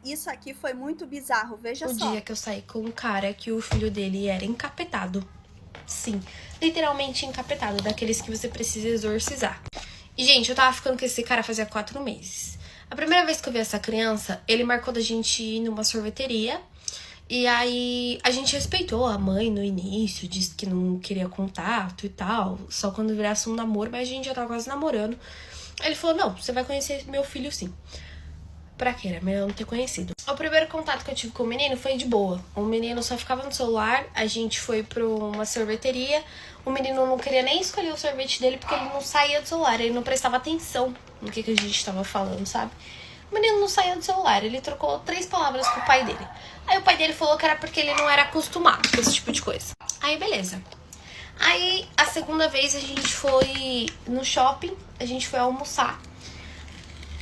Isso aqui foi muito bizarro, veja só. O dia que eu saí com um cara que o filho dele era encapetado. Sim, literalmente encapetado, daqueles que você precisa exorcizar. E, gente, eu tava ficando com esse cara fazia 4 meses. A primeira vez que eu vi essa criança, ele marcou da gente ir numa sorveteria. E aí, a gente respeitou a mãe no início, disse que não queria contato e tal, só quando virasse um namoro, mas a gente já tava quase namorando. Ele falou, não, você vai conhecer meu filho sim. Pra quê? Era melhor não ter conhecido. O primeiro contato que eu tive com o menino foi de boa. O menino só ficava no celular, a gente foi pra uma sorveteria. O menino não queria nem escolher o sorvete dele porque ele não saía do celular, ele não prestava atenção no que a gente tava falando, sabe? O menino não saía do celular, ele trocou 3 palavras com o pai dele. Aí o pai dele falou que era porque ele não era acostumado com esse tipo de coisa. Aí beleza. Aí a segunda vez a gente foi no shopping, a gente foi almoçar.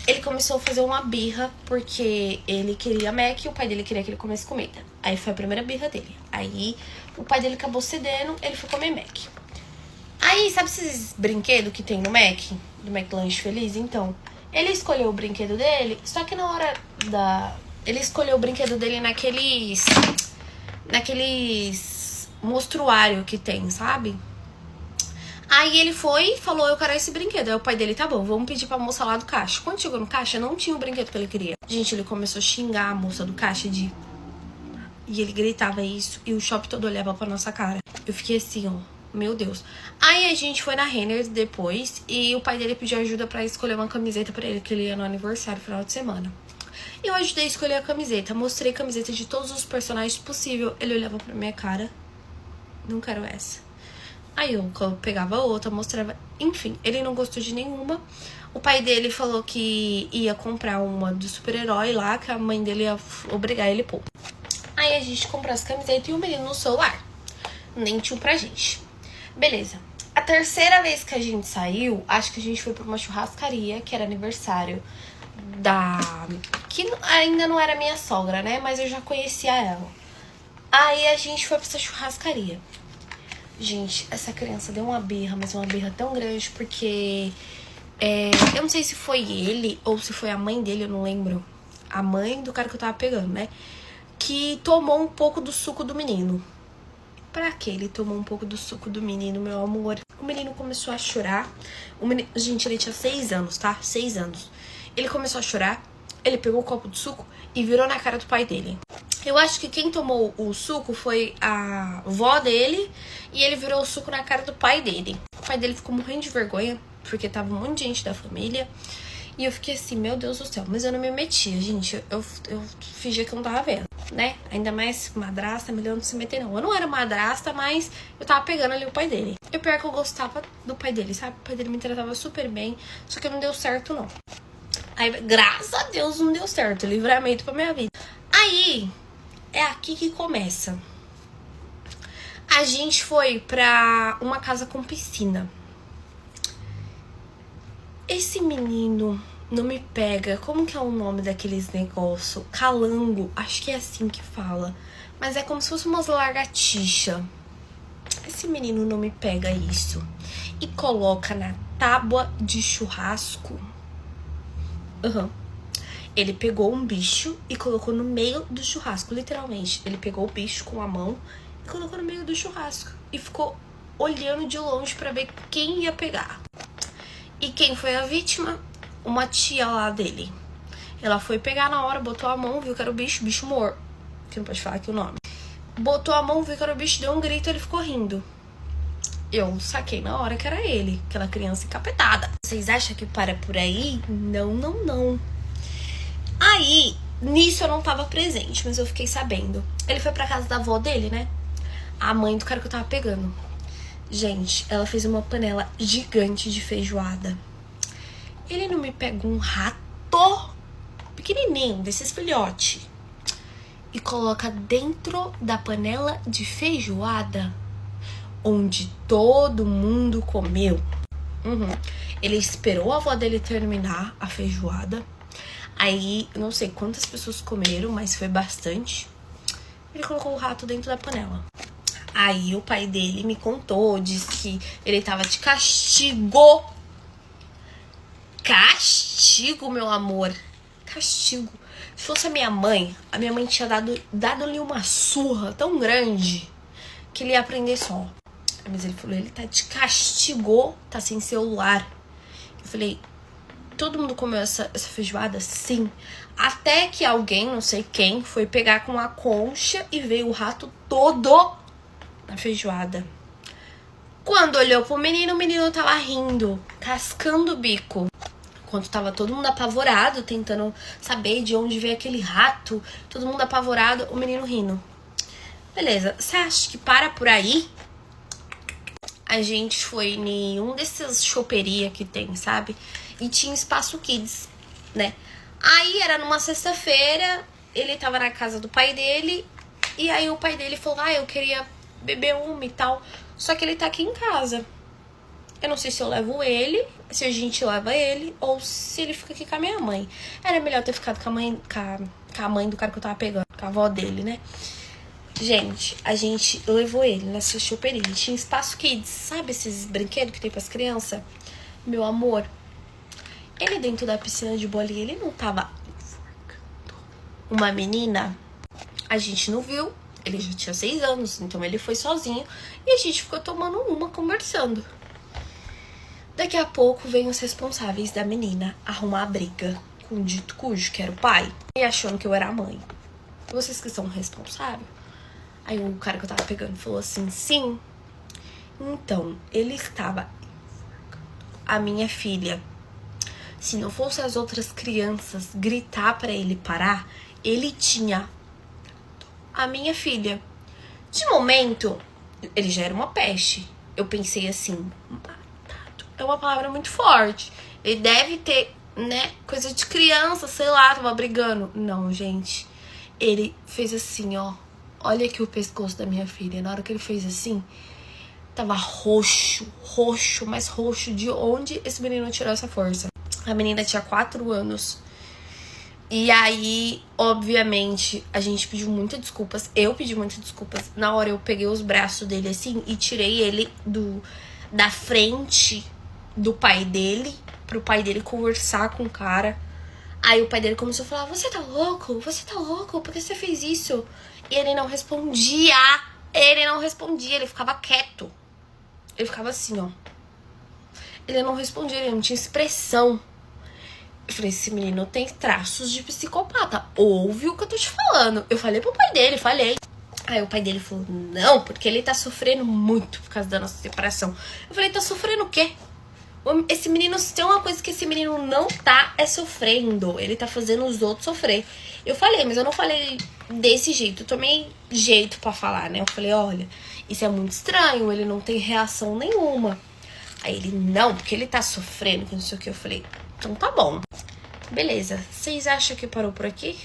Ele começou a fazer uma birra porque ele queria Mac e o pai dele queria que ele comesse comida. Aí foi a primeira birra dele. Aí o pai dele acabou cedendo, ele foi comer Mac. Aí, sabe esses brinquedos que tem no Mac? Do McLanche Feliz? Então, ele escolheu o brinquedo dele, só que na hora da... Ele escolheu o brinquedo dele naqueles mostruário que tem, sabe? Aí ele foi e falou, eu quero esse brinquedo. Aí o pai dele, tá bom, vamos pedir pra moça lá do caixa. Quando chegou no caixa, não tinha o brinquedo que ele queria. Gente, ele começou a xingar a moça do caixa de... E ele gritava isso e o shopping todo olhava pra nossa cara. Eu fiquei assim, ó, meu Deus. Aí a gente foi na Renner depois e o pai dele pediu ajuda pra escolher uma camiseta pra ele, que ele ia no aniversário, final de semana. Eu ajudei a escolher a camiseta, mostrei camiseta de todos os personagens possível. Ele olhava pra minha cara, não quero essa. Aí eu pegava outra, mostrava... Enfim, ele não gostou de nenhuma. O pai dele falou que ia comprar uma do super-herói lá, que a mãe dele ia obrigar ele a pôr. Aí a gente comprou as camisetas e o menino no celular. Nem tinha pra gente. Beleza. A terceira vez que a gente saiu, acho que a gente foi pra uma churrascaria, que era aniversário da... Que ainda não era minha sogra, né? Mas eu já conhecia ela. Aí a gente foi pra essa churrascaria. Gente, essa criança deu uma birra, mas uma birra tão grande porque... eu não sei se foi ele ou se foi a mãe dele, eu não lembro. A mãe do cara que eu tava pegando, né? Que tomou um pouco do suco do menino. Pra que ele tomou um pouco do suco do menino, meu amor? O menino começou a chorar. Gente, ele tinha 6 anos, tá? 6 anos. Ele começou a chorar, ele pegou o copo de suco e virou na cara do pai dele. Eu acho que quem tomou o suco foi a avó dele e ele virou o suco na cara do pai dele. O pai dele ficou morrendo de vergonha, porque tava um monte de gente da família. E eu fiquei assim, meu Deus do céu, mas eu não me metia, gente. Eu fingia que eu não tava vendo, né? Ainda mais madrasta, melhor não se meter, não. Eu não era madrasta, mas eu tava pegando ali o pai dele. E o pior é que eu gostava do pai dele, sabe? O pai dele me tratava super bem, só que não deu certo, não. Aí, graças a Deus, não deu certo. Livramento pra minha vida. Aí, é aqui que começa. A gente foi pra uma casa com piscina. Esse menino não me pega. Como que é o nome daqueles negócios? Calango, acho que é assim que fala. Mas é como se fosse umas lagartixa. Esse menino não me pega isso. E coloca na tábua de churrasco. Ele pegou um bicho e colocou no meio do churrasco, literalmente. Ele pegou o bicho com a mão e colocou no meio do churrasco. E ficou olhando de longe pra ver quem ia pegar. E quem foi a vítima? Uma tia lá dele. Ela foi pegar na hora, botou a mão, viu que era o bicho morto. Que não pode falar aqui o nome. Botou a mão, viu que era o bicho, deu um grito e ele ficou rindo. Eu saquei na hora que era ele, aquela criança encapetada. Vocês acham que para por aí? Não, não, não. Aí, nisso eu não tava presente, mas eu fiquei sabendo. Ele foi pra casa da avó dele, né? A mãe do cara que eu tava pegando. Gente, ela fez uma panela gigante de feijoada. Ele não me pegou um rato pequenininho, desses filhotes, e coloca dentro da panela de feijoada, onde todo mundo comeu. Ele esperou a avó dele terminar a feijoada. Aí, não sei quantas pessoas comeram, mas foi bastante. Ele colocou o rato dentro da panela. Aí o pai dele me contou, disse que ele tava de castigo. Castigo, meu amor. Castigo. Se fosse a minha mãe tinha dado-lhe uma surra tão grande que ele ia aprender só. Mas ele falou, ele te castigou, tá sem celular. Eu falei, todo mundo comeu essa feijoada? Sim. Até que alguém, não sei quem, foi pegar com uma concha e veio o rato todo na feijoada. Quando olhou pro menino, o menino tava rindo, cascando o bico. Enquanto tava todo mundo apavorado, tentando saber de onde veio aquele rato. Todo mundo apavorado, o menino rindo. Beleza, você acha que para por aí? A gente foi em um desses choperia que tem, sabe? E tinha espaço kids, né? Aí era numa sexta-feira, ele tava na casa do pai dele. E aí o pai dele falou, eu queria beber uma e tal. Só que ele tá aqui em casa. Eu não sei se eu levo ele, se a gente leva ele, ou se ele fica aqui com a minha mãe. Era melhor ter ficado com a mãe do cara que eu tava pegando, com a avó dele, né? Gente, a gente levou ele nessa choperia. Tinha espaço kids, sabe esses brinquedos que tem pras crianças? Meu amor, ele dentro da piscina de bolinha, ele não tava uma menina? A gente não viu, ele já tinha 6 anos, então ele foi sozinho. E a gente ficou tomando uma, conversando. Daqui a pouco vem os responsáveis da menina arrumar a briga com o dito cujo, que era o pai, e achando que eu era a mãe. Vocês que são responsáveis? Aí o cara que eu tava pegando falou assim, sim. Então, ele estava a minha filha. Se não fosse as outras crianças gritar pra ele parar, ele tinha a minha filha. De momento, ele já era uma peste. Eu pensei assim, é uma palavra muito forte. Ele deve ter, né, coisa de criança, sei lá, tava brigando. Não, gente. Ele fez assim, ó. Olha aqui o pescoço da minha filha. Na hora que ele fez assim, tava roxo, mais roxo. De onde esse menino tirou essa força? A menina tinha 4 anos. E aí, obviamente, a gente pediu muitas desculpas. Eu pedi muitas desculpas. Na hora eu peguei os braços dele assim e tirei ele da frente do pai dele, pro pai dele conversar com o cara. Aí o pai dele começou a falar, você tá louco? Você tá louco? Por que você fez isso? E ele não respondia. Ele ficava quieto. Ele ficava assim, ó. Ele não respondia, ele não tinha expressão. Eu falei, esse menino tem traços de psicopata. Ouve o que eu tô te falando. Eu falei pro pai dele, Aí o pai dele falou, não, porque ele tá sofrendo muito por causa da nossa separação. Eu falei, tá sofrendo o quê? Esse menino, se tem uma coisa que esse menino não tá, é sofrendo. Ele tá fazendo os outros sofrer. Eu falei, mas eu não falei desse jeito. Eu tomei jeito pra falar, né? Eu falei, olha, isso é muito estranho. Ele não tem reação nenhuma. Aí ele, não, porque ele tá sofrendo, que não sei o que. Eu falei, então tá bom. Beleza, vocês acham que parou por aqui?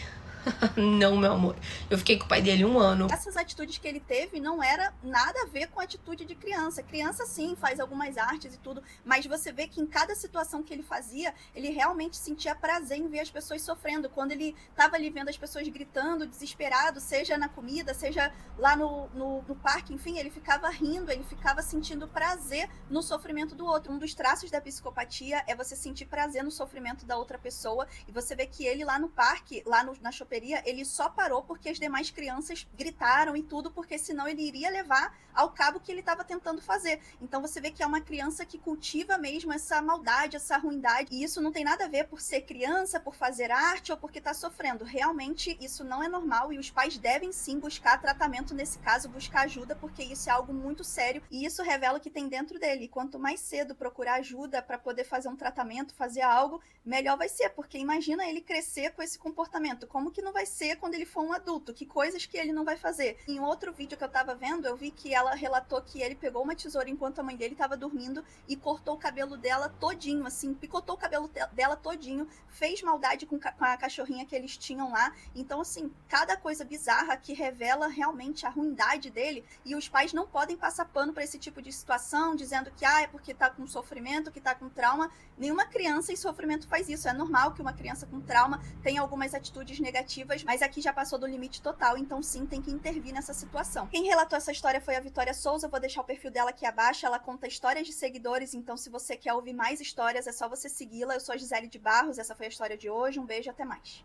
Não, meu amor. Eu fiquei com o pai dele 1 ano. Essas atitudes que ele teve não era nada a ver com a atitude de criança. Criança, sim, faz algumas artes e tudo, mas você vê que em cada situação que ele fazia, ele realmente sentia prazer em ver as pessoas sofrendo. Quando ele estava ali vendo as pessoas gritando, desesperado, seja na comida, seja lá no parque, enfim, ele ficava rindo, ele ficava sentindo prazer no sofrimento do outro. Um dos traços da psicopatia é você sentir prazer no sofrimento da outra pessoa, e você vê que ele lá no parque, na choperia, ele só parou porque as demais crianças gritaram e tudo, porque senão ele iria levar ao cabo que ele estava tentando fazer. Então você vê que é uma criança que cultiva mesmo essa maldade, essa ruindade, e isso não tem nada a ver por ser criança, por fazer arte ou porque está sofrendo. Realmente isso não é normal e os pais devem sim buscar tratamento nesse caso, buscar ajuda, porque isso é algo muito sério e isso revela o que tem dentro dele. E quanto mais cedo procurar ajuda para poder fazer um tratamento, fazer algo, melhor vai ser, porque imagina ele crescer com esse comportamento. Como que não vai ser quando ele for um adulto? Que coisas que ele não vai fazer? Em outro vídeo que eu tava vendo, eu vi que ela relatou que ele pegou uma tesoura enquanto a mãe dele tava dormindo e cortou o cabelo dela todinho, assim, picotou o cabelo dela todinho, fez maldade com a cachorrinha que eles tinham lá. Então, assim, cada coisa bizarra que revela realmente a ruindade dele, e os pais não podem passar pano para esse tipo de situação, dizendo que é porque tá com sofrimento, que tá com trauma. Nenhuma criança em sofrimento faz isso. É normal que uma criança com trauma tenha algumas atitudes negativas, mas aqui já passou do limite total, então sim, tem que intervir nessa situação. Quem relatou essa história foi a Vitória Souza, eu vou deixar o perfil dela aqui abaixo, ela conta histórias de seguidores, então se você quer ouvir mais histórias, é só você segui-la. Eu sou a Gisele de Barros, essa foi a história de hoje, um beijo, até mais.